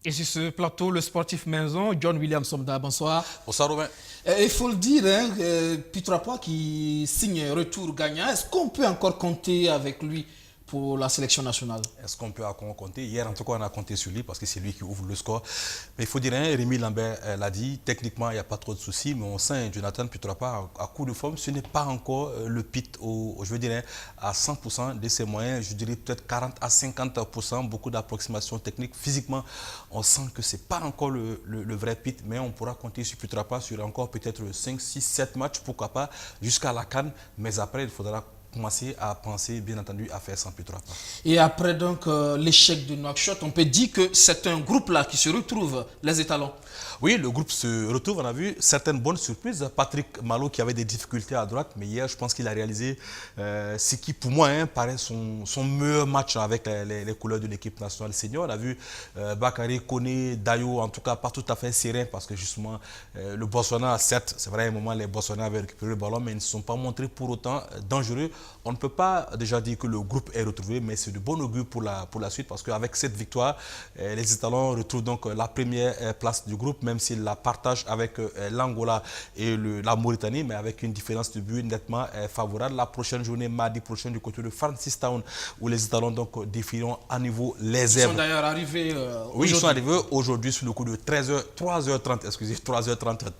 Et sur ce plateau, le sportif maison, John William Somda, bonsoir. Bonsoir Robin. Il faut le dire, hein, Pitrapois qui signe un retour gagnant, est-ce qu'on peut encore compter avec lui pour la sélection nationale? Est-ce qu'on peut encore compter? Hier, en tout cas, on a compté sur lui parce que c'est lui qui ouvre le score. Mais il faut dire, hein, Rémi Lambert l'a dit, techniquement, il n'y a pas trop de soucis, mais on sent Jonathan Pitrapois à coup de forme. Ce n'est pas encore le pit, je veux dire, hein, à 100% de ses moyens. Je dirais peut-être 40 à 50%, beaucoup d'approximations techniques. Physiquement, on sent que ce n'est pas encore le vrai pit, mais on pourra compter sur Pitrapois sur encore peut-être 5, 6, 7 matchs, pourquoi pas, jusqu'à la CAN. Mais après, il faudra commencer à penser, bien entendu, à faire sans Pitrapois. Et après donc l'échec de Nouakchott, on peut dire que c'est un groupe là qui se retrouve, les étalons. Oui, le groupe se retrouve. On a vu certaines bonnes surprises. Patrick Malo qui avait des difficultés à droite, mais hier, je pense qu'il a réalisé ce qui, pour moi, hein, paraît son meilleur match avec les couleurs de l'équipe nationale senior. On a vu Bakary, Koné, Dayo, en tout cas, pas tout à fait serein parce que justement, le Botswana, certes, c'est vrai, à un moment, les Botswana avaient récupéré le ballon, mais ils ne se sont pas montrés pour autant dangereux. On ne peut pas déjà dire que le groupe est retrouvé, mais c'est de bon augure pour la suite parce qu'avec cette victoire, les Étalons retrouvent donc la première place du groupe, même s'ils la partagent avec l'Angola et la Mauritanie, mais avec une différence de but nettement favorable. La prochaine journée, mardi prochain, du côté de Francistown, où les Étalons donc défieront à nouveau les Ils Zèbres. sont d'ailleurs arrivés Oui, ils sont arrivés aujourd'hui sur le coup de 3h30, excusez, 3h30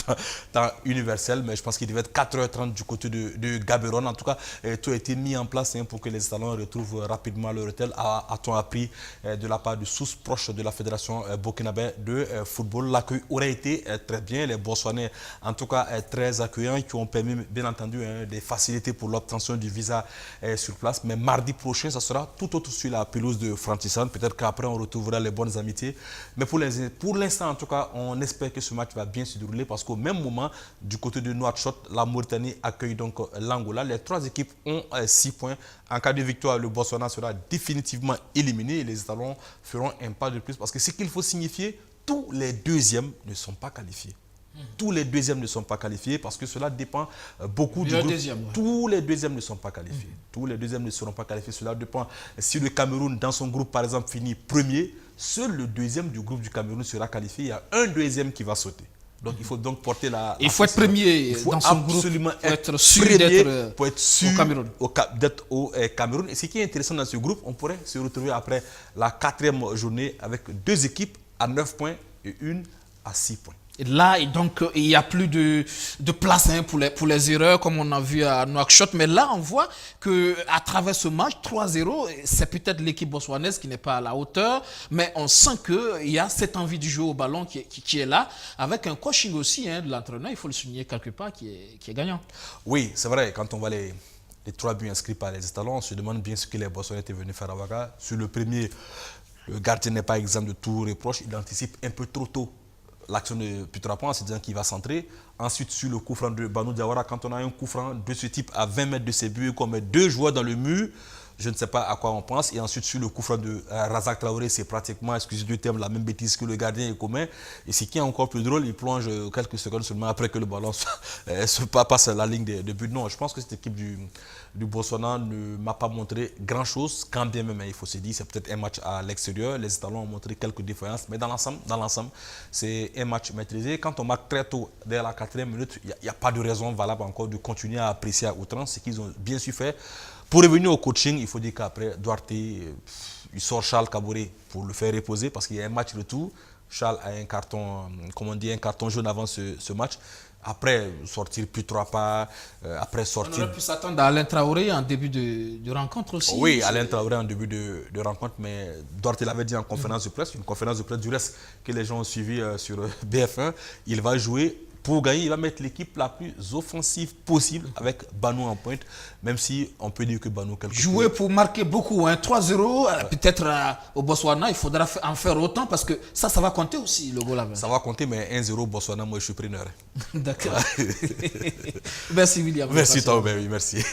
temps universel, mais je pense qu'il devait être 4h30 du côté de Gaborone. En tout cas, tout a été mis en place hein, pour que les Étalons retrouvent rapidement leur hôtel. A-t-on appris de la part de sources proches de la Fédération burkinabé de football. L'accueil aurait été très bien. Les Botswanais, en tout cas, très accueillants, qui ont permis, bien entendu, hein, des facilités pour l'obtention du visa sur place. Mais mardi prochain, ça sera tout autre sur la pelouse de Francistown. Peut-être qu'après, on retrouvera les bonnes amitiés. Mais pour l'instant, en tout cas, on espère que ce match va bien se dérouler parce qu'au même moment, du côté de Nouakchott, la Mauritanie accueille donc l'Angola. Les trois équipes ont 6 points. En cas de victoire, le Botswana sera définitivement éliminé et les Étalons feront un pas de plus parce que ce qu'il faut signifier, tous les deuxièmes ne sont pas qualifiés. Tous les deuxièmes ne sont pas qualifiés parce que cela dépend beaucoup du groupe. Tous les deuxièmes ne sont pas qualifiés. Tous les deuxièmes ne seront pas qualifiés. Cela dépend si le Cameroun, dans son groupe, par exemple, finit premier, seul le deuxième du groupe du Cameroun sera qualifié. Il y a un deuxième qui va sauter. Donc il faut donc porter il faut être premier dans son groupe pour être sûr d'être au Cameroun. D'être au Cameroun. Et ce qui est intéressant dans ce groupe, on pourrait se retrouver après la 4e journée avec 2 équipes à 9 points et une à 6 points. Et là, donc, il n'y a plus de place hein, pour les erreurs, comme on a vu à Nouakchott. Mais là, on voit qu'à travers ce match, 3-0, c'est peut-être l'équipe botswanaise qui n'est pas à la hauteur. Mais on sent qu'il y a cette envie du jeu au ballon qui est là, avec un coaching aussi hein, de l'entraîneur, il faut le souligner quelque part, qui est gagnant. Oui, c'est vrai, quand on voit les 3 buts inscrits par les Étalons, on se demande bien ce que les Botswanais étaient venus faire à Ouaga. Sur le premier, le gardien n'est pas exempt de tout reproche, il anticipe un peu trop tôt l'action de Pitrapois en se disant qu'il va centrer. Ensuite, sur le coup franc de Banu Diawara, quand on a un coup franc de ce type à 20 mètres de ses buts, qu'on met 2 joueurs dans le mur, je ne sais pas à quoi on pense. Et ensuite, sur le coup franc de Razak Traoré, c'est pratiquement, excusez du terme, la même bêtise que le gardien est commun. Et ce qui est encore plus drôle, il plonge quelques secondes seulement après que le ballon passe la ligne de but. Non, je pense que cette équipe du Botswana ne m'a pas montré grand-chose, quand bien même, il faut se dire, c'est peut-être un match à l'extérieur. Les Étalons ont montré quelques défaillances, mais dans l'ensemble, c'est un match maîtrisé. Quand on marque très tôt, dès la 4e minute, il n'y a pas de raison valable encore de continuer à apprécier à outrance ce qu'ils ont bien su faire. Pour revenir au coaching, il faut dire qu'après, Duarte, il sort Charles Kaboré pour le faire reposer parce qu'il y a un match retour. Charles a un carton, un carton jaune avant ce match. Après, sortir Pitrapois, après sortir... On aurait pu s'attendre à Alain Traoré en début de rencontre aussi. Oui, Alain Traoré en début de rencontre, mais Duarte l'avait dit en conférence de presse, une conférence de presse du reste que les gens ont suivi sur BF1. Il va jouer. Pour gagner, il va mettre l'équipe la plus offensive possible avec Banu en pointe, même si on peut dire que Banu jouer pour marquer beaucoup, hein, 3-0, peut-être au Botswana, il faudra en faire autant parce que ça va compter aussi, le goal. Ça va compter, mais 1-0 Botswana, moi je suis preneur. D'accord. Merci William. Merci toi, merci.